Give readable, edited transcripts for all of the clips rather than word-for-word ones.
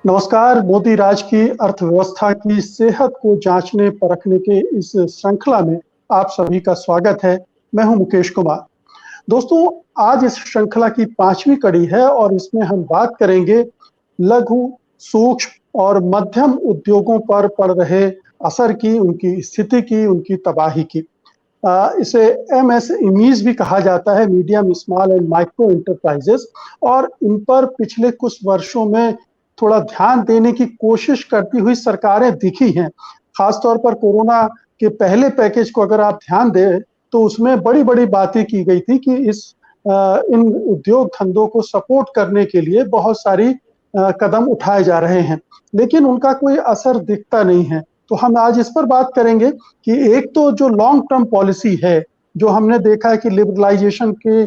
नमस्कार। मोदी राज की अर्थव्यवस्था की सेहत को जांचने परखने के इस श्रृंखला में आप सभी का स्वागत है। मैं हूं मुकेश कुमार। दोस्तों, आज इस श्रृंखला की 5वीं कड़ी है और इसमें हम बात करेंगे लघु, सूक्ष्म और मध्यम उद्योगों पर पड़ रहे असर की, उनकी स्थिति की, उनकी तबाही की। इसे एमएसएमईज भी कहा जाता है, medium small and micro enterprises, और इन पर पिछले कुछ वर्षों में थोड़ा ध्यान देने की कोशिश करती हुई सरकारें दिखी हैं। खासतौर पर कोरोना के पहले पैकेज को अगर आप ध्यान दें तो उसमें बड़ी-बड़ी बातें की गई थी कि इन उद्योग धंधों को सपोर्ट करने के लिए बहुत सारी कदम उठाए जा रहे हैं, लेकिन उनका कोई असर दिखता नहीं है। तो हम आज इस पर बात करेंगे कि एक तो जो लॉन्ग टर्म पॉलिसी है, जो हमने देखा है कि लिबरलाइजेशन के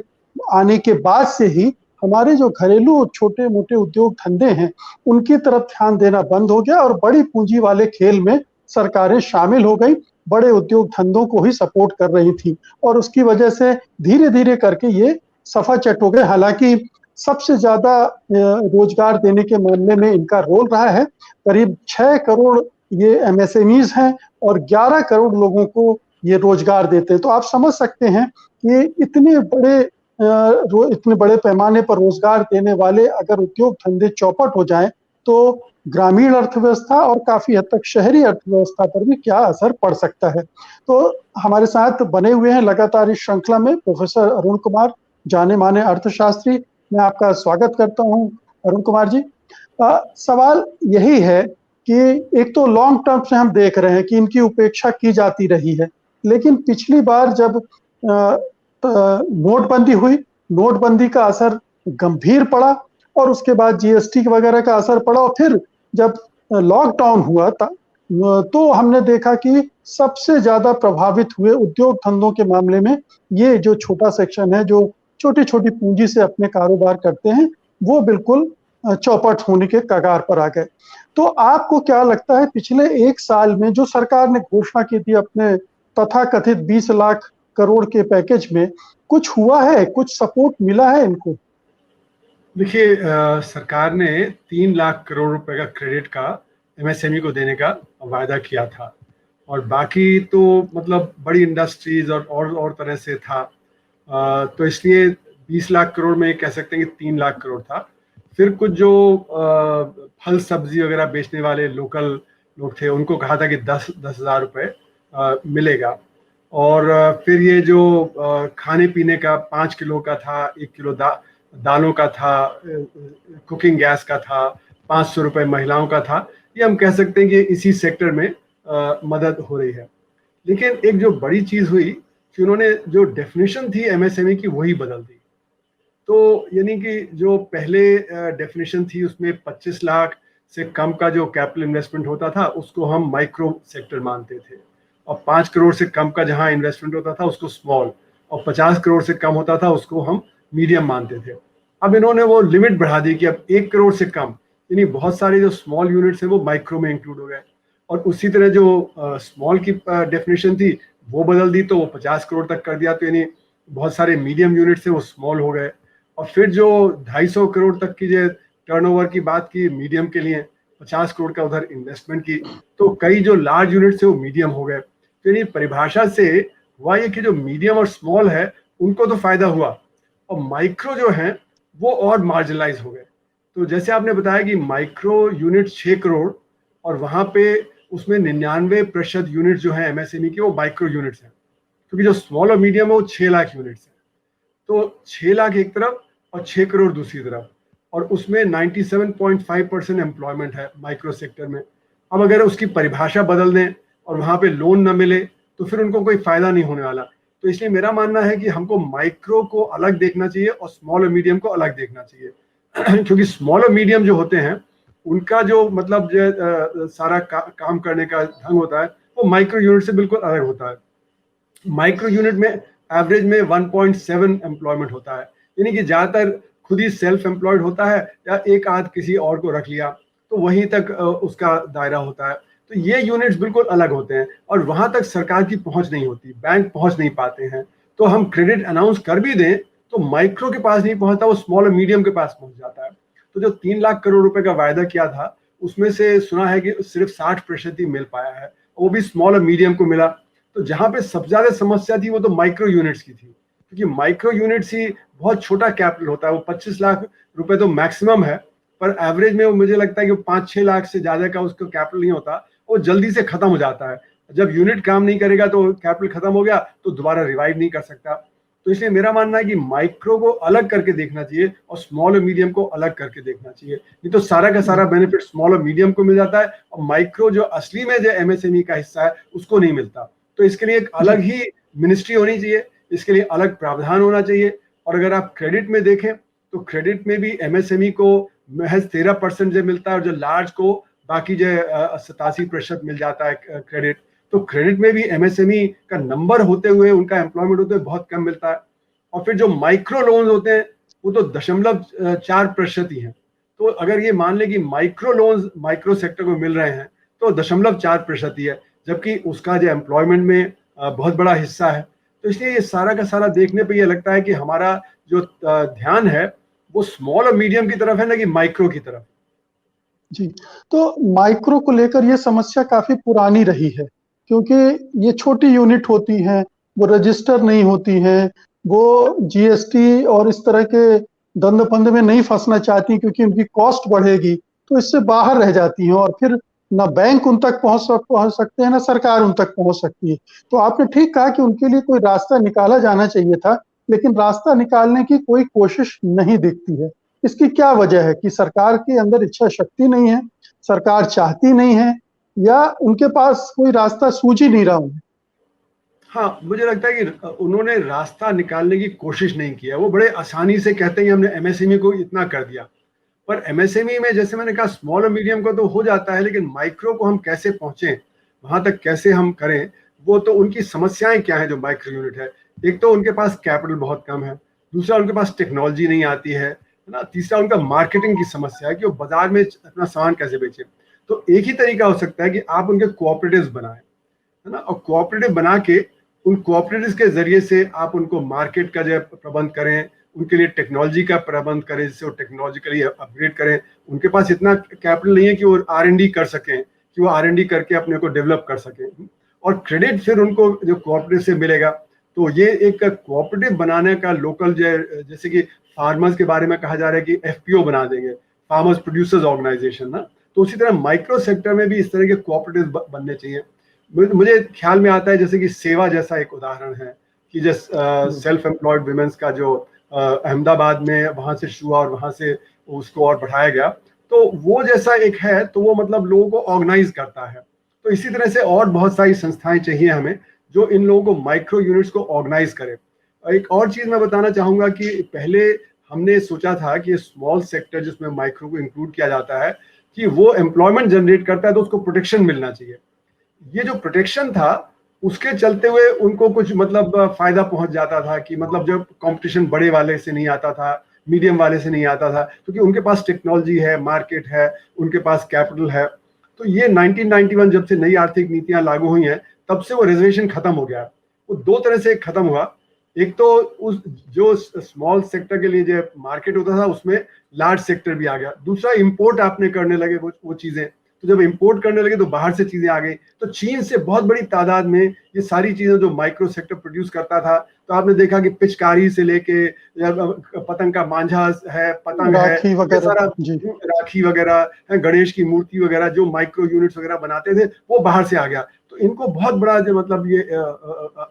आने के बाद से ही हमारे जो घरेलू छोटे-मोटे उद्योग धंधे हैं, उनकी तरफ ध्यान देना बंद हो गया और बड़ी पूंजी वाले खेल में सरकारें शामिल हो गई, बड़े उद्योग धंधों को ही सपोर्ट कर रही थी और उसकी वजह से धीरे-धीरे करके ये सफाचट हो गए। हालाँकि सबसे ज़्यादा रोजगार देने के मामले में इनका रोल रहा है। करीब 6 करोड़ ये एमएसएमईज हैं और 11 करोड़ लोगों को ये रोजगार देते हैं। तो आप समझ सकते हैं कि इतने बड़े पैमाने पर रोजगार देने वाले अगर उद्योग धंधे चौपट हो जाएं, तो ग्रामीण अर्थव्यवस्था और काफी हद तक शहरी अर्थव्यवस्था पर भी क्या असर पड़ सकता है। तो हमारे साथ बने हुए हैं लगातार इस श्रृंखला में प्रोफेसर अरुण कुमार, जाने माने अर्थशास्त्री। मैं आपका स्वागत करता हूं अरुण कुमार जी। सवाल यही है कि एक तो लॉन्ग टर्म से हम देख रहे हैं कि इनकी उपेक्षा की जाती रही है, लेकिन पिछली बार जब नोटबंदी हुई, नोटबंदी का असर गंभीर पड़ा और उसके बाद जीएसटी वगैरह का असर पड़ा और फिर जब लॉकडाउन हुआ तो हमने देखा कि सबसे ज्यादा प्रभावित हुए उद्योग धंधों के मामले में ये जो छोटा सेक्शन है, जो छोटी-छोटी पूंजी से अपने कारोबार करते हैं, वो बिल्कुल चौपट होने के कगार पर आ गए। तो आपको क्या लगता है पिछले 1 साल में जो सरकार ने घोषणा की थी अपने तथाकथित 20 लाख करोड़ के पैकेज में, कुछ हुआ है? कुछ सपोर्ट मिला है इनको? देखिए, सरकार ने 3 लाख करोड़ रुपए का क्रेडिट का एमएसएमई को देने का वायदा किया था और बाकी तो मतलब बड़ी इंडस्ट्रीज और तरह से था। तो इसलिए 20 लाख करोड़ में कह सकते हैं कि 3 लाख करोड़ था। फिर कुछ जो फल सब्जी वगैरह बेचने वाले लोकल लोग थे उनको कहा था कि 10,000 रुपये मिलेगा। और फिर ये जो खाने पीने का 5 किलो का था, 1 किलो दालों का था, कुकिंग गैस का था, 500 रुपये महिलाओं का था। ये हम कह सकते हैं कि इसी सेक्टर में मदद हो रही है। लेकिन एक जो बड़ी चीज हुई कि उन्होंने जो डेफिनेशन थी एमएसएमई की वही बदल दी। तो यानी कि जो पहले डेफिनेशन थी उसमें 25 लाख से कम का जो कैपिटल इन्वेस्टमेंट होता था उसको हम माइक्रो सेक्टर मानते थे, और 5 करोड़ से कम का जहां इन्वेस्टमेंट होता था उसको स्मॉल, और 50 करोड़ से कम होता था उसको हम मीडियम मानते थे। अब इन्होंने वो लिमिट बढ़ा दी कि अब 1 करोड़ से कम, यानी बहुत सारे जो स्मॉल यूनिट्स हैं वो माइक्रो में इंक्लूड हो गए। और उसी तरह जो स्मॉल की डेफिनेशन थी वो बदल दी, तो वो 50 करोड़ तक कर दिया, तो यानी बहुत सारे मीडियम यूनिट्स हैं वो स्मॉल हो गए। और फिर जो 250 करोड़ तक की जो टर्नओवर की बात की मीडियम के लिए, 50 करोड़ का उधर इन्वेस्टमेंट की, तो कई जो लार्ज यूनिट्स है वो मीडियम हो गए। तो यानी परिभाषा से हुआ ये कि जो मीडियम और स्मॉल है उनको तो फायदा हुआ, और माइक्रो जो है वो और मार्जिनलाइज हो गए। तो जैसे आपने बताया कि माइक्रो यूनिट 6 करोड़, और वहां पे उसमें 99% यूनिट जो है एमएसएमई के वो माइक्रो यूनिट्स हैं, क्योंकि जो स्मॉल और मीडियम है वो 6 लाख यूनिट्स हैं। तो 6 लाख एक तरफ और 6 करोड़ दूसरी तरफ, और उसमें 97.5% एम्प्लॉयमेंट है माइक्रो सेक्टर में। अब अगर उसकी परिभाषा बदल दें और वहां पे लोन न मिले तो फिर उनको कोई फायदा नहीं होने वाला। तो इसलिए मेरा मानना है कि हमको माइक्रो को अलग देखना चाहिए और स्मॉल और मीडियम को अलग देखना चाहिए क्योंकि स्मॉल और मीडियम जो होते हैं उनका जो मतलब जो सारा काम करने का ढंग होता है वो माइक्रो यूनिट से बिल्कुल अलग होता है। माइक्रो यूनिट में एवरेज में 1.7 एम्प्लॉयमेंट होता है, यानी कि ज्यादातर खुद ही सेल्फ एम्प्लॉयड होता है या एक आध किसी और को रख लिया, तो वहीं तक उसका दायरा होता है। तो ये यूनिट्स बिल्कुल अलग होते हैं और वहां तक सरकार की पहुंच नहीं होती, बैंक पहुंच नहीं पाते हैं। तो हम क्रेडिट अनाउंस कर भी दें तो माइक्रो के पास नहीं पहुंचता, वो स्मॉल और मीडियम के पास पहुंच जाता है। तो जो 3 लाख करोड़ रुपए का वायदा किया था उसमें से सुना है कि सिर्फ 60% ही मिल पाया है, वो भी स्मॉल और मीडियम को मिला। तो जहाँ पे सबसे ज्यादा समस्या थी वो तो माइक्रो यूनिट्स की थी, क्योंकि माइक्रो यूनिट्स ही बहुत छोटा कैपिटल होता है, वो 25 लाख रुपए तो मैक्सिमम है, पर एवरेज में वो मुझे लगता है कि 5-6 लाख से ज्यादा का उसका कैपिटल नहीं होता, वो जल्दी से खत्म हो जाता है। जब यूनिट काम नहीं करेगा तो कैपिटल खत्म हो गया तो दोबारा रिवाइव नहीं कर सकता। तो इसलिए मेरा मानना है कि माइक्रो को अलग करके देखना चाहिए और स्मॉल और मीडियम को अलग करके देखना चाहिए, नहीं तो सारा का सारा बेनिफिट स्मॉल और मीडियम को मिल जाता है और माइक्रो जो असली में जो एमएसएमई का हिस्सा है उसको नहीं मिलता। तो इसके लिए एक अलग ही मिनिस्ट्री होनी चाहिए, इसके लिए अलग प्रावधान होना चाहिए। और अगर आप क्रेडिट में देखें तो क्रेडिट में भी एमएसएमई को महज 13% जो मिलता है और जो लार्ज को बाकी जो 87% मिल जाता है क्रेडिट। तो क्रेडिट में भी एमएसएमई का नंबर होते हुए, उनका एम्प्लॉयमेंट होते हुए बहुत कम मिलता है। और फिर जो माइक्रो लोन होते हैं वो तो 0.4% ही हैं। तो अगर ये मान ले कि माइक्रो लोन माइक्रो सेक्टर को मिल रहे हैं तो 0.4% ही है, जबकि उसका जो एम्प्लॉयमेंट में बहुत बड़ा हिस्सा है। तो इसलिए ये सारा का सारा देखने पे ये लगता है कि हमारा जो ध्यान है वो स्मॉल और मीडियम की तरफ है, ना कि माइक्रो की तरफ। जी, तो माइक्रो को लेकर ये समस्या काफी पुरानी रही है, क्योंकि ये छोटी यूनिट होती हैं, वो रजिस्टर नहीं होती हैं, वो जीएसटी और इस तरह के दंड-फंद में नहीं फंसना चाहती, क्योंकि उनकी कॉस्ट बढ़ेगी, तो इससे बाहर रह जाती हैं और फिर ना बैंक उन तक पहुंच सकते हैं, ना सरकार उन तक पहुंच सकती है। तो आपने ठीक कहा कि उनके लिए कोई रास्ता निकाला जाना चाहिए था, लेकिन रास्ता निकालने की कोई कोशिश नहीं दिखती है। इसकी क्या वजह है कि सरकार के अंदर इच्छा शक्ति नहीं है, सरकार चाहती नहीं है, या उनके पास कोई रास्ता सूझ ही नहीं रहा उन्हें? हाँ, मुझे लगता है कि उन्होंने रास्ता निकालने की कोशिश नहीं किया। वो बड़े आसानी से कहते हैं कि हमने एमएसएमई को इतना कर दिया, पर एमएसएमई में जैसे मैंने कहा स्मॉल और मीडियम का तो हो जाता है, लेकिन माइक्रो को हम कैसे पहुंचे, वहां तक कैसे हम करें, वो तो उनकी समस्याएं क्या है जो माइक्रो यूनिट है। एक तो उनके पास कैपिटल बहुत कम है, दूसरा उनके पास टेक्नोलॉजी नहीं आती है ना, तीसरा उनका मार्केटिंग की समस्या है कि वो बाजार में अपना सामान कैसे बेचे। तो एक ही तरीका हो सकता है कि आप उनके कोऑपरेटिव्स बनाएं, है ना, और कोऑपरेटिव बना के उन कोऑपरेटिव्स के जरिए से आप उनको मार्केट का जो प्रबंध करें, उनके लिए टेक्नोलॉजी का प्रबंध करें, जिससे वो टेक्नोलॉजिकली अपग्रेड करें। उनके पास इतना कैपिटल नहीं है कि वो R&D कर सकें, कि वो R&D करके अपने को डेवलप कर सकें। और क्रेडिट फिर उनको जो कोऑपरेटिव से मिलेगा, तो ये एक कोऑपरेटिव बनाने का लोकल जैसे कि फार्मर्स के बारे में कहा जा रहा है कि FPO बना देंगे, फार्मर्स प्रोड्यूसर्स ऑर्गेनाइजेशन ना, तो उसी तरह माइक्रो सेक्टर में भी इस तरह के कोऑपरेटिव बनने चाहिए। मुझे ख्याल में आता है जैसे कि सेवा जैसा एक उदाहरण है कि जैसे सेल्फ एम्प्लॉयड वुमेन्स का जो अहमदाबाद में वहां से शुरू हुआ और वहां से उसको और बढ़ाया गया, तो वो जैसा एक है, तो वो मतलब लोगों को ऑर्गेनाइज करता है। तो इसी तरह से और बहुत सारी संस्थाएं चाहिए हमें जो इन लोगों को माइक्रो यूनिट्स को ऑर्गेनाइज करे। एक और चीज मैं बताना चाहूंगा कि पहले हमने सोचा था कि स्मॉल सेक्टर जिसमें माइक्रो को इंक्लूड किया जाता है कि वो एम्प्लॉयमेंट जनरेट करता है, तो उसको प्रोटेक्शन मिलना चाहिए। ये जो प्रोटेक्शन था उसके चलते हुए उनको कुछ मतलब फायदा पहुंच जाता था कि मतलब जब कंपटीशन बड़े वाले से नहीं आता था, मीडियम वाले से नहीं आता था, क्योंकि उनके पास टेक्नोलॉजी है, मार्केट है, उनके पास कैपिटल है। तो ये 1991 जब से नई आर्थिक नीतियां लागू हुई हैं तब से वो रिजर्वेशन खत्म हो गया। वो दो तरह से खत्म हुआ, एक तो उस जो स्मॉल सेक्टर के लिए जो मार्केट होता था उसमें लार्ज सेक्टर भी आ गया, दूसरा इंपोर्ट आपने करने लगे वो चीजें। तो जब इंपोर्ट करने लगे तो बाहर से चीजें आ गई, तो चीन से बहुत बड़ी तादाद में ये सारी चीजें जो माइक्रो सेक्टर प्रोड्यूस करता था, तो आपने देखा कि पिचकारी से लेके पतंग का मांझा है, पतंग है, ये सारा राखी वगैरह है, गणेश की मूर्ति वगैरह जो माइक्रो यूनिट्स वगैरह बनाते थे वो बाहर से आ गया। तो इनको बहुत बड़ा जो मतलब ये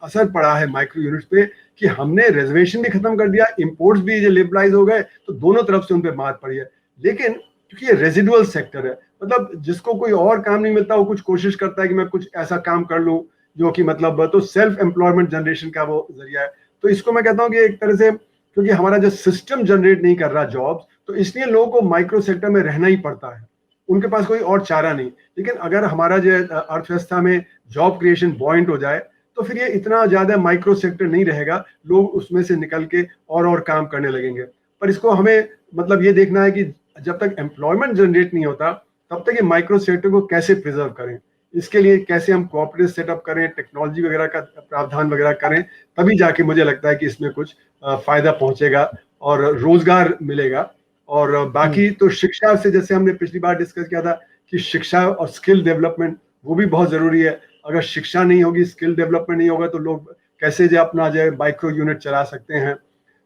असर पड़ा है माइक्रो यूनिट्स पे कि हमने रिजर्वेशन भी खत्म कर दिया, इंपोर्ट्स भी जो लिबरलाइज हो गए, तो दोनों तरफ से उन पे मार पड़ी है। लेकिन क्योंकि ये रेजिडुअल सेक्टर है, मतलब जिसको कोई और काम नहीं मिलता वो कुछ कोशिश करता है कि मैं कुछ ऐसा काम कर लूं जो कि मतलब तो सेल्फ एम्प्लॉयमेंट जनरेशन का वो जरिया है। तो इसको मैं कहता हूं कि एक तरह से क्योंकि हमारा जो सिस्टम जनरेट नहीं कर रहा जॉब्स, तो इसलिए लोगों को माइक्रो सेक्टर में रहना ही पड़ता है, उनके पास कोई और चारा नहीं। लेकिन अगर हमारा जो अर्थव्यवस्था में जॉब क्रिएशन बॉइंट हो जाए तो फिर ये इतना ज्यादा माइक्रो सेक्टर नहीं रहेगा, लोग उसमें से निकल के और काम करने लगेंगे। पर इसको हमें मतलब ये देखना है कि जब तक एम्प्लॉयमेंट जनरेट नहीं होता तब तक ये माइक्रो सेक्टर को कैसे प्रिजर्व करें, इसके लिए कैसे हम कोऑपरेटिव सेटअप करें, टेक्नोलॉजी वगैरह का प्रावधान वगैरह करें, तभी जाके मुझे लगता है कि इसमें कुछ फायदा पहुंचेगा और रोजगार मिलेगा। और बाकी तो शिक्षा से जैसे हमने पिछली बार डिस्कस किया था कि शिक्षा और स्किल डेवलपमेंट वो भी बहुत ज़रूरी है। अगर शिक्षा नहीं होगी, स्किल डेवलपमेंट नहीं होगा, तो लोग कैसे जो अपना जो माइक्रो यूनिट चला सकते हैं।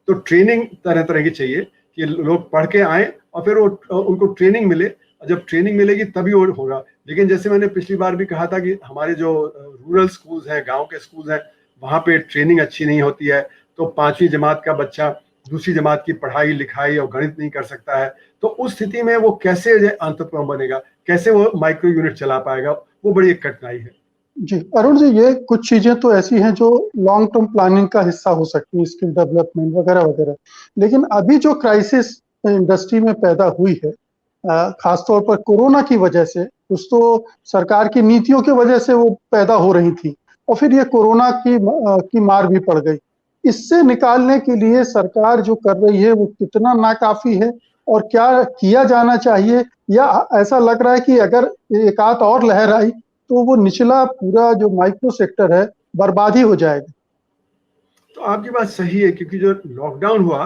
तो ट्रेनिंग तरह तरह की चाहिए कि लोग पढ़ के आए और फिर वो उनको ट्रेनिंग मिले। जब ट्रेनिंग मिलेगी तभी वो होगा। लेकिन जैसे मैंने पिछली बार भी कहा था कि हमारे जो रूरल स्कूल्स हैं, गांव के स्कूल्स हैं, वहाँ पे ट्रेनिंग अच्छी नहीं होती है। तो 5वीं जमात का बच्चा दूसरी जमात की पढ़ाई लिखाई और गणित नहीं कर सकता है। तो उस स्थिति में वो कैसे एंटरप्रेन्योर बनेगा, कैसे वो माइक्रो यूनिट चला पाएगा, वो बड़ी एक कठिनाई है। जी अरुण जी, ये कुछ चीजें तो ऐसी हैं जो लॉन्ग टर्म प्लानिंग का हिस्सा हो सकती है, स्किल डेवलपमेंट वगैरह वगैरह। लेकिन अभी जो क्राइसिस इंडस्ट्री में पैदा हुई है, खासतौर पर कोरोना की वजह से, कुछ तो सरकार की नीतियों की वजह से वो पैदा हो रही थी, और फिर ये कोरोना की मार भी पड़ गई। इससे निकालने के लिए सरकार जो कर रही है वो कितना नाकाफी है, और क्या किया जाना चाहिए? या ऐसा लग रहा है कि अगर एक आध और लहर आई तो वो निचला पूरा जो माइक्रो सेक्टर है बर्बाद ही हो जाएगा? तो आपकी बात सही है, क्योंकि जो लॉकडाउन हुआ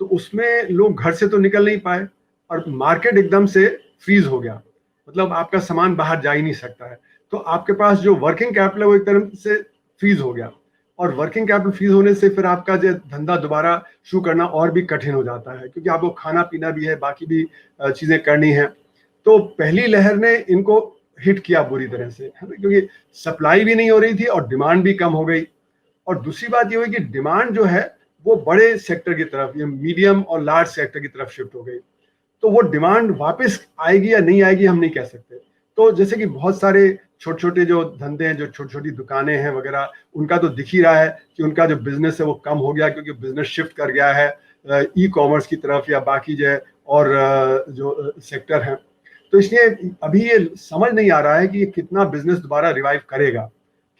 तो उसमें लोग घर से तो निकल नहीं पाए और मार्केट एकदम से फ्रीज हो गया। मतलब आपका सामान बाहर जा ही नहीं सकता है। तो आपके पास जो वर्किंग कैपिटल है वो एक तरह से फ्रीज हो गया, और वर्किंग कैपिटल फ्रीज होने से फिर आपका जो धंधा दोबारा शुरू करना और भी कठिन हो जाता है, क्योंकि आपको खाना पीना भी है, बाकी भी चीजें करनी है। तो पहली लहर ने इनको हिट किया बुरी तरह से, है ना, क्योंकि सप्लाई भी नहीं हो रही थी और डिमांड भी कम हो गई। और दूसरी बात ये हुई कि डिमांड जो है वो बड़े सेक्टर की तरफ, ये मीडियम और लार्ज सेक्टर की तरफ शिफ्ट हो गई। तो वो डिमांड वापस आएगी या नहीं आएगी हम नहीं कह सकते। तो जैसे कि बहुत सारे छोटे छोटे जो धंधे हैं, जो छोटी छोटी दुकानें हैं वगैरह, उनका तो दिख ही रहा है कि उनका जो बिजनेस है वो कम हो गया, क्योंकि बिजनेस शिफ्ट कर गया है ई कॉमर्स की तरफ या बाकी जो है और जो सेक्टर हैं। तो इसलिए अभी ये समझ नहीं आ रहा है कि ये कितना बिजनेस दोबारा रिवाइव करेगा,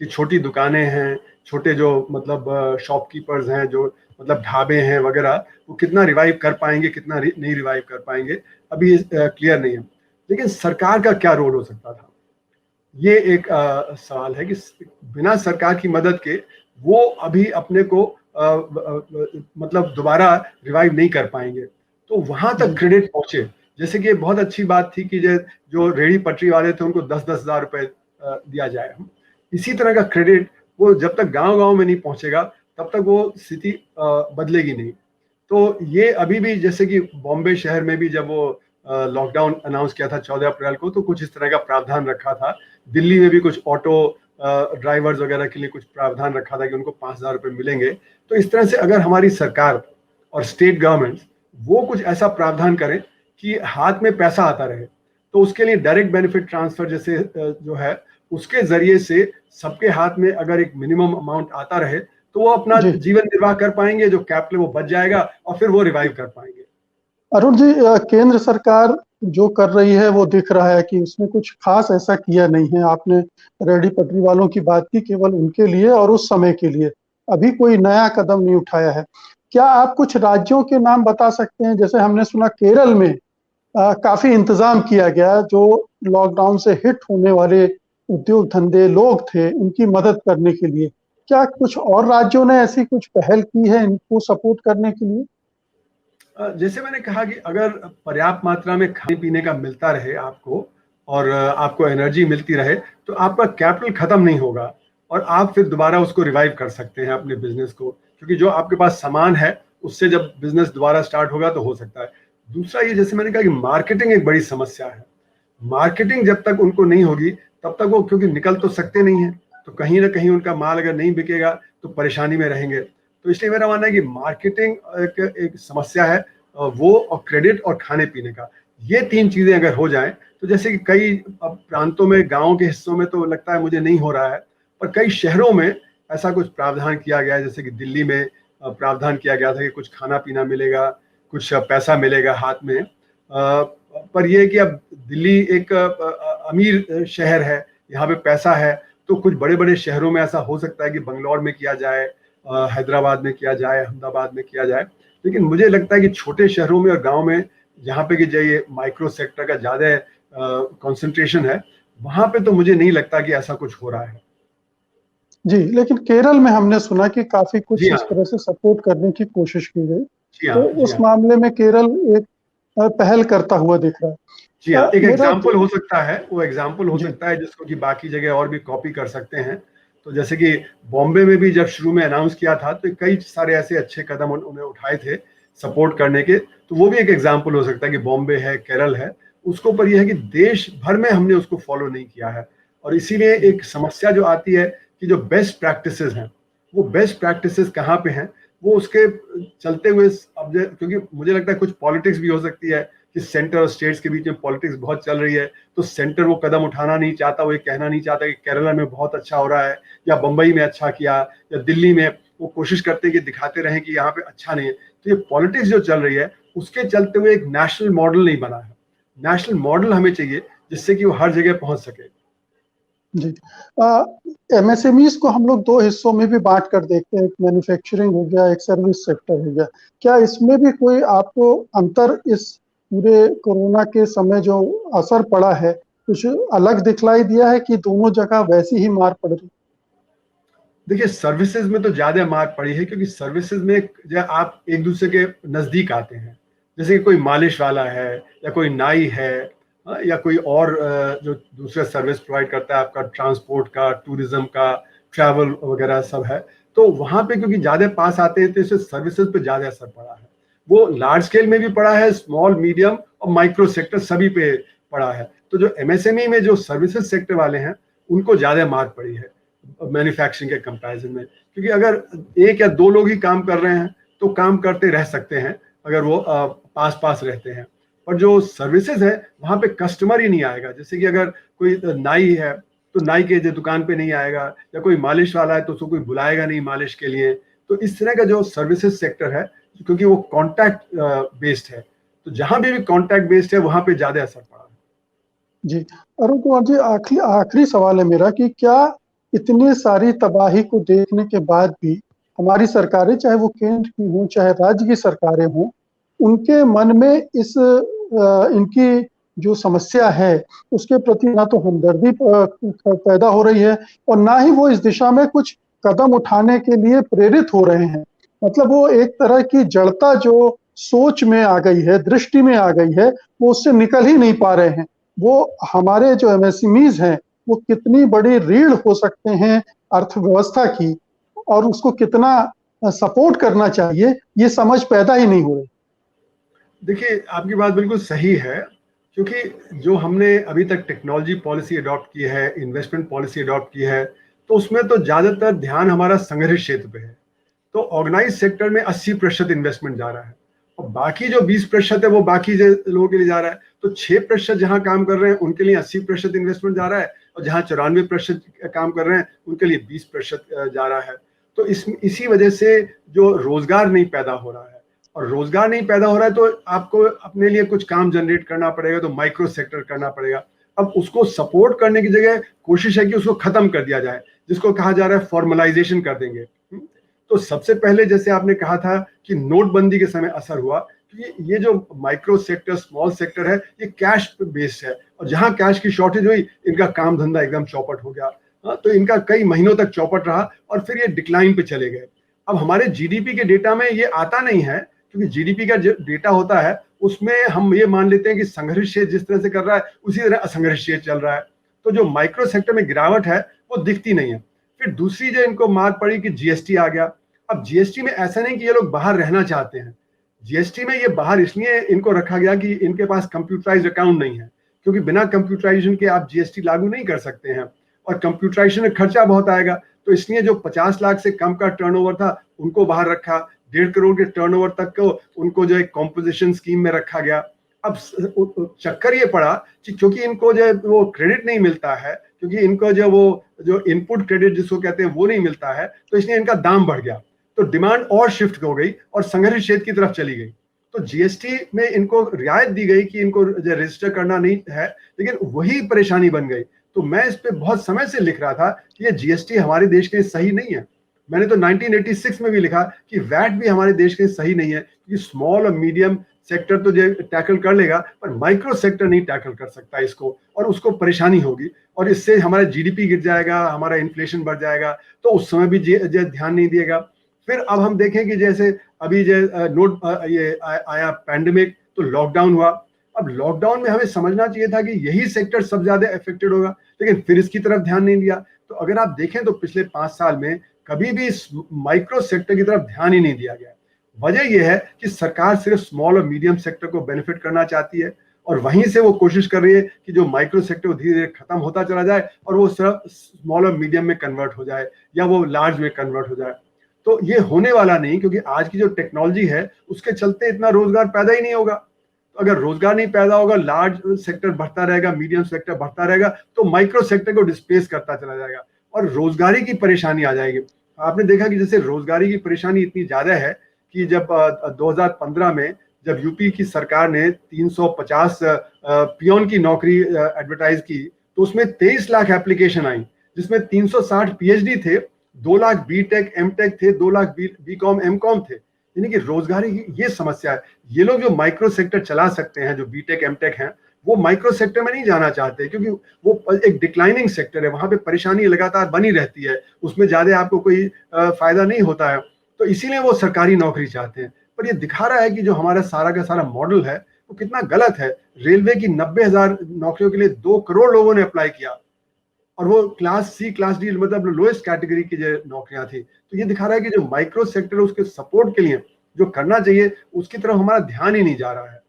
कि छोटी दुकानें हैं, छोटे जो मतलब शॉपकीपर्स हैं, जो मतलब ढाबे हैं वगैरह, वो कितना रिवाइव कर पाएंगे, कितना नहीं रिवाइव कर पाएंगे, अभी क्लियर नहीं है। लेकिन सरकार का क्या रोल हो सकता था, ये एक सवाल है कि बिना सरकार की मदद के वो अभी अपने को मतलब दोबारा रिवाइव नहीं कर पाएंगे। तो वहां तक क्रेडिट पहुंचे। जैसे कि बहुत अच्छी बात थी कि जो रेहड़ी पटरी वाले थे उनको 10-10 हजार रुपए दिया जाए। इसी तरह का क्रेडिट वो जब तक गांव गांव में नहीं पहुंचेगा तब तक वो स्थिति बदलेगी नहीं। तो ये अभी भी, जैसे कि बॉम्बे शहर में भी जब वो लॉकडाउन अनाउंस किया था 14 अप्रैल को, तो कुछ इस तरह का प्रावधान रखा था। दिल्ली में भी कुछ ऑटो ड्राइवर्स वगैरह के लिए कुछ प्रावधान रखा था कि उनको 5,000 रुपए मिलेंगे। तो इस तरह से अगर हमारी सरकार और स्टेट गवर्नमेंट वो कुछ ऐसा प्रावधान करें कि हाथ में पैसा आता रहे, तो उसके लिए डायरेक्ट बेनिफिट ट्रांसफर जैसे जो है उसके जरिए से सबके हाथ में अगर एक मिनिमम अमाउंट आता रहे, तो वो अपना जीवन निर्वाह कर पाएंगे, जो कैपिटल वो बच जाएगा और फिर वो रिवाइव कर पाएंगे। अरुण जी, केंद्र सरकार जो कर रही है वो दिख रहा है कि उसने कुछ खास ऐसा किया नहीं है। आपने रेहड़ी पटरी वालों की बात की, केवल उनके लिए और उस समय के लिए, अभी कोई नया कदम नहीं उठाया है। क्या आप कुछ राज्यों के नाम बता सकते हैं? जैसे हमने सुना केरल में काफी इंतजाम किया गया, जो लॉकडाउन से हिट होने वाले उद्योग धंधे लोग थे उनकी मदद करने के लिए। क्या कुछ और राज्यों ने ऐसी कुछ पहल की है इनको सपोर्ट करने के लिए? जैसे मैंने कहा कि अगर पर्याप्त मात्रा में खाने पीने का मिलता रहे आपको, और आपको एनर्जी मिलती रहे, तो आपका कैपिटल खत्म नहीं होगा और आप फिर दोबारा उसको रिवाइव कर सकते हैं अपने बिजनेस को, क्योंकि जो आपके पास सामान है उससे जब बिजनेस दोबारा स्टार्ट होगा तो हो सकता है। दूसरा ये, जैसे मैंने कहा कि मार्केटिंग एक बड़ी समस्या है। मार्केटिंग जब तक उनको नहीं होगी तब तक वो, क्योंकि निकल तो सकते नहीं है, तो कहीं ना कहीं उनका माल अगर नहीं बिकेगा तो परेशानी में रहेंगे। तो इसलिए मेरा मानना है कि मार्केटिंग एक समस्या है, वो और क्रेडिट और खाने पीने का, ये 3 चीजें अगर हो जाएं, तो जैसे कि कई प्रांतों में, गांव के हिस्सों में तो लगता है मुझे नहीं हो रहा है, पर कई शहरों में ऐसा कुछ प्रावधान किया गया है। जैसे कि दिल्ली में प्रावधान किया गया था कि कुछ खाना पीना मिलेगा, कुछ पैसा मिलेगा हाथ में। पर यह है कि अब दिल्ली एक अमीर शहर है, यहाँ पे पैसा है, तो कुछ बड़े बड़े शहरों में ऐसा हो सकता है कि बंगलौर में किया जाए, हैदराबाद में किया जाए, अहमदाबाद में किया जाए। लेकिन मुझे लगता है कि छोटे शहरों में और गांव में जहाँ पे कि ये माइक्रो सेक्टर का ज्यादा कंसंट्रेशन है, वहां पे तो मुझे नहीं लगता कि ऐसा कुछ हो रहा है। जी, लेकिन केरल में हमने सुना कि काफी कुछ इस हाँ, तरह से सपोर्ट करने की कोशिश की गई। जी तो हाँ, जी उस हाँ, मामले में केरल एक पहल करता हुआ दिख रहा है। जी हाँ, एक मेरा एग्जाम्पल हो सकता है, वो एग्जाम्पल हो जी सकता है जिसको कि बाकी जगह और भी कॉपी कर सकते हैं। तो जैसे कि बॉम्बे में भी जब शुरू में अनाउंस किया था तो कई सारे ऐसे अच्छे कदम उन्होंने उठाए थे सपोर्ट करने के, तो वो भी एक एग्जाम्पल हो सकता है कि बॉम्बे है, केरल है, उसके ऊपर यह है कि देश भर में हमने उसको फॉलो नहीं किया है। और इसीलिए एक समस्या जो आती है कि जो बेस्ट प्रैक्टिसेस हैं, वो बेस्ट प्रैक्टिसेस कहाँ पे हैं, वो उसके चलते हुए अब क्योंकि मुझे लगता है कुछ पॉलिटिक्स भी हो सकती है कि सेंटर और स्टेट्स के बीच में पॉलिटिक्स बहुत चल रही है, तो सेंटर वो कदम उठाना नहीं चाहता, वो ये कहना नहीं चाहता कि केरला में बहुत अच्छा हो रहा है या बंबई में अच्छा किया या दिल्ली में, वो कोशिश करते हैं कि दिखाते रहें कि यहाँ पे अच्छा नहीं है। तो ये पॉलिटिक्स जो चल रही है उसके चलते हुए एक नेशनल मॉडल नहीं बना है। नेशनल मॉडल हमें चाहिए जिससे कि वो हर जगह पहुंच सके। जी। एमएसएमईज को हम लोग दो हिस्सों में भी बांट कर देखते हैं, एक मैन्युफैक्चरिंग हो गया, एक सर्विस सेक्टर हो गया। क्या इसमें भी कोई आपको अंतर, इस पूरे कोरोना के समय जो असर पड़ा है, कुछ अलग दिखलाई दिया है कि दोनों जगह वैसी ही मार पड़ रही? देखिए, सर्विसेज में तो ज्यादा मार पड़ी है क्योंकि सर्विसेज में आप एक दूसरे के नजदीक आते हैं। जैसे कि कोई मालिश वाला है या कोई नाई है, या कोई और जो दूसरा सर्विस प्रोवाइड करता है आपका ट्रांसपोर्ट का, टूरिज्म का, ट्रैवल वगैरह सब है, तो वहां पे क्योंकि ज्यादा पास आते हैं तो इससे सर्विसेज पे ज्यादा असर पड़ा है। वो लार्ज स्केल में भी पड़ा है, स्मॉल, मीडियम और माइक्रो सेक्टर सभी पे पड़ा है। तो जो एमएसएमई में जो सर्विसेज सेक्टर वाले हैं उनको ज्यादा मार पड़ी है मैन्युफैक्चरिंग के कंपैरिजन में, क्योंकि अगर एक या दो लोग ही काम कर रहे हैं तो काम करते रह सकते हैं अगर वो पास पास रहते हैं। और जो सर्विसेज है वहां पे कस्टमर ही नहीं आएगा। जैसे कि अगर कोई नाई है तो नाई के दुकान पे नहीं आएगा, या कोई मालिश वाला है तो उसको कोई बुलाएगा नहीं मालिश के लिए। तो इस तरह का जो सर्विसेज सेक्टर है, क्योंकि वो कॉन्टैक्ट बेस्ड है, तो जहां भी कॉन्टैक्ट बेस्ड है वहां पे ज्यादा असर पड़ा है। जी, अरुण कुमार जी, आखिरी आखिरी सवाल है मेरा कि क्या इतनी सारी तबाही को देखने के बाद भी हमारी सरकारें, चाहे वो केंद्र की हों चाहे राज्य की सरकारें हों, उनके मन में इस इनकी जो समस्या है उसके प्रति ना तो हमदर्दी पैदा हो रही है और ना ही वो इस दिशा में कुछ कदम उठाने के लिए प्रेरित हो रहे हैं? मतलब वो एक तरह की जड़ता जो सोच में आ गई है, दृष्टि में आ गई है, वो उससे निकल ही नहीं पा रहे हैं। वो हमारे जो एमएसएमईज हैं वो कितनी बड़ी रीढ़ हो सकते हैं अर्थव्यवस्था की, और उसको कितना सपोर्ट करना चाहिए, ये समझ पैदा ही नहीं हो रही। देखिए, आपकी बात बिल्कुल सही है, क्योंकि जो हमने अभी तक टेक्नोलॉजी पॉलिसी अडॉप्ट की है, इन्वेस्टमेंट पॉलिसी अडॉप्ट की है, तो उसमें तो ज़्यादातर ध्यान हमारा संग्रहित क्षेत्र पे है। तो ऑर्गेनाइज सेक्टर में 80% इन्वेस्टमेंट जा रहा है और बाकी जो 20% है वो बाकी लोगों के लिए जा रहा है। तो 6% जहाँ काम कर रहे हैं उनके लिए 80% इन्वेस्टमेंट जा रहा है, और जहाँ 94% काम कर रहे हैं उनके लिए 20% जा रहा है। तो इसी वजह से जो रोजगार नहीं पैदा हो रहा है, और रोजगार नहीं पैदा हो रहा है तो आपको अपने लिए कुछ काम जनरेट करना पड़ेगा, तो माइक्रो सेक्टर करना पड़ेगा। अब उसको सपोर्ट करने की जगह कोशिश है कि उसको खत्म कर दिया जाए, जिसको कहा जा रहा है फॉर्मलाइजेशन कर देंगे। तो सबसे पहले जैसे आपने कहा था कि नोटबंदी के समय असर हुआ, कि ये जो माइक्रो सेक्टर, स्मॉल सेक्टर है, ये कैश बेस्ड है, और जहां कैश की शॉर्टेज हुई इनका काम धंधा एकदम चौपट हो गया। तो इनका कई महीनों तक चौपट रहा और फिर ये डिक्लाइन पे चले गए। अब हमारे जीडीपी के डेटा में ये आता नहीं है, क्योंकि जीडीपी का जो डेटा होता है उसमें हम ये मान लेते हैं कि संघर्ष क्षेत्र जिस तरह से कर रहा है उसी तरह असंघर्ष क्षेत्र चल रहा है। तो जो माइक्रो सेक्टर में गिरावट है वो दिखती नहीं है। फिर दूसरी जो इनको मार पड़ी कि जीएसटी आ गया। अब जीएसटी में ऐसा नहीं कि ये लोग बाहर रहना चाहते हैं, जीएसटी में ये बाहर इसलिए इनको रखा गया कि इनके पास कंप्यूटराइज्ड अकाउंट नहीं है, क्योंकि बिना कंप्यूटराइजेशन के आप जीएसटी लागू नहीं कर सकते हैं, और कंप्यूटराइजेशन में खर्चा बहुत आएगा। तो इसलिए जो 50 लाख से कम का टर्नओवर था उनको बाहर रखा, 1.5 करोड़ के टर्नओवर तक को उनको जो है कॉम्पोजिशन स्कीम में रखा गया। अब चक्कर ये पड़ा कि क्योंकि इनको जो वो क्रेडिट नहीं मिलता है, क्योंकि इनको जो इनपुट क्रेडिट जिसको कहते हैं वो नहीं मिलता है, तो इसलिए इनका दाम बढ़ गया, तो डिमांड और शिफ्ट हो गई और संघर्ष क्षेत्र की तरफ चली गई। तो जीएसटी में इनको रियायत दी गई कि इनको रजिस्टर करना नहीं है, लेकिन वही परेशानी बन गई। तो मैं इस पे बहुत समय से लिख रहा था कि ये जीएसटी हमारे देश के लिए सही नहीं है। मैंने तो 1986 में भी लिखा कि वैट भी हमारे देश के लिए सही नहीं है, क्योंकि स्मॉल और मीडियम सेक्टर तो जो टैकल कर लेगा, पर माइक्रो सेक्टर नहीं टैकल कर सकता इसको, और उसको परेशानी होगी, और इससे हमारा जीडीपी गिर जाएगा, हमारा इन्फ्लेशन बढ़ जाएगा। तो उस समय भी ध्यान नहीं दिएगा। फिर अब हम देखें कि जैसे अभी जो नोट ये आया पैंडेमिक, तो लॉकडाउन हुआ। अब लॉकडाउन में हमें समझना चाहिए था कि यही सेक्टर सबसे ज्यादा अफेक्टेड होगा, लेकिन फिर इसकी तरफ ध्यान नहीं दिया। तो अगर आप देखें तो पिछले 5 साल में कभी भी इस माइक्रो सेक्टर की तरफ ध्यान ही नहीं दिया गया। वजह यह है कि सरकार सिर्फ स्मॉल और मीडियम सेक्टर को बेनिफिट करना चाहती है, और वहीं से वो कोशिश कर रही है कि जो माइक्रो सेक्टर धीरे धीरे खत्म होता चला जाए और वो सिर्फ स्मॉल और मीडियम में कन्वर्ट हो जाए या वो लार्ज में कन्वर्ट हो जाए। तो ये होने वाला नहीं, क्योंकि आज की जो टेक्नोलॉजी है उसके चलते इतना रोजगार पैदा ही नहीं होगा। तो अगर रोजगार नहीं पैदा होगा, लार्ज सेक्टर बढ़ता रहेगा, मीडियम सेक्टर बढ़ता रहेगा, तो माइक्रो सेक्टर को डिस्प्लेस करता चला जाएगा और रोजगारी की परेशानी आ जाएगी। आपने देखा कि जैसे रोजगारी की परेशानी इतनी ज्यादा है कि जब 2015 में जब यूपी की सरकार ने 350 पियोन की नौकरी एडवर्टाइज की, तो उसमें 23 लाख एप्लीकेशन आई, जिसमें 360 पीएचडी थे, 2 लाख बीटेक एमटेक थे, 2 लाख बीकॉम एमकॉम थे। यानी कि रोजगारी की ये समस्या है। ये लोग जो माइक्रो सेक्टर चला सकते हैं, जो बीटेक एमटेक हैं, वो माइक्रो सेक्टर में नहीं जाना चाहते, क्योंकि वो एक डिक्लाइनिंग सेक्टर है, वहां पे परेशानी लगातार बनी रहती है, उसमें ज्यादा आपको कोई फायदा नहीं होता है। तो इसीलिए वो सरकारी नौकरी चाहते हैं। पर ये दिखा रहा है कि जो हमारा सारा का सारा मॉडल है वो कितना गलत है। रेलवे की 90,000 नौकरियों के लिए 2 करोड़ लोगों ने अप्लाई किया, और वो क्लास सी क्लास डी मतलब लोएस्ट कैटेगरी की जो नौकरियां थी। तो ये दिखा रहा है कि जो माइक्रो सेक्टर है उसके सपोर्ट के लिए जो करना चाहिए उसकी तरफ हमारा ध्यान ही नहीं जा रहा है।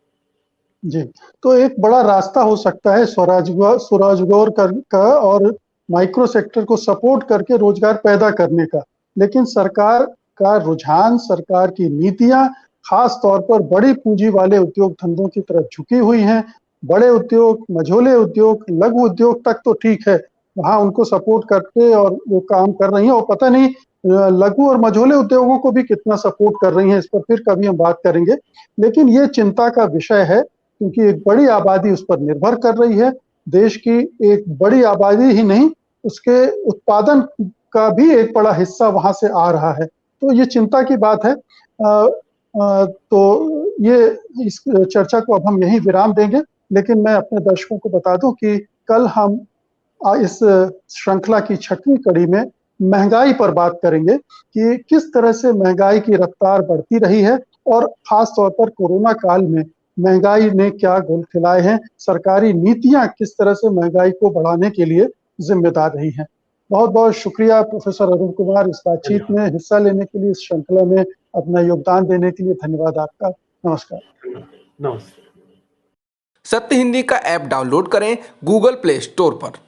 जी, तो एक बड़ा रास्ता हो सकता है स्वरोजगार का और माइक्रो सेक्टर को सपोर्ट करके रोजगार पैदा करने का। लेकिन सरकार का रुझान, सरकार की नीतियां खास तौर पर बड़ी पूंजी वाले उद्योग धंधों की तरफ झुकी हुई हैं। बड़े उद्योग, मझोले उद्योग, लघु उद्योग तक तो ठीक है, वहां उनको सपोर्ट करके और वो काम कर रही हैं, और पता नहीं लघु और मझोले उद्योगों को भी कितना सपोर्ट कर रही हैं, इस पर फिर कभी हम बात करेंगे। लेकिन ये चिंता का विषय है, क्योंकि एक बड़ी आबादी उस पर निर्भर कर रही है। देश की एक बड़ी आबादी ही नहीं, उसके उत्पादन का भी एक बड़ा हिस्सा वहां से आ रहा है। तो ये चिंता की बात है। तो ये इस चर्चा को अब हम यहीं विराम देंगे, लेकिन मैं अपने दर्शकों को बता दूं कि कल हम इस श्रृंखला की 6वीं कड़ी में महंगाई पर बात करेंगे कि किस तरह से महंगाई की रफ्तार बढ़ती रही है, और खास तौर पर कोरोना काल में महंगाई ने क्या गुल खिलाए हैं, सरकारी नीतियां किस तरह से महंगाई को बढ़ाने के लिए जिम्मेदार रही हैं। बहुत बहुत शुक्रिया प्रोफेसर अरुण कुमार, इस बातचीत में हिस्सा लेने के लिए, इस श्रृंखला में अपना योगदान देने के लिए धन्यवाद आपका। नमस्कार। नमस्कार। सत्य हिंदी का ऐप डाउनलोड करें गूगल प्ले स्टोर पर।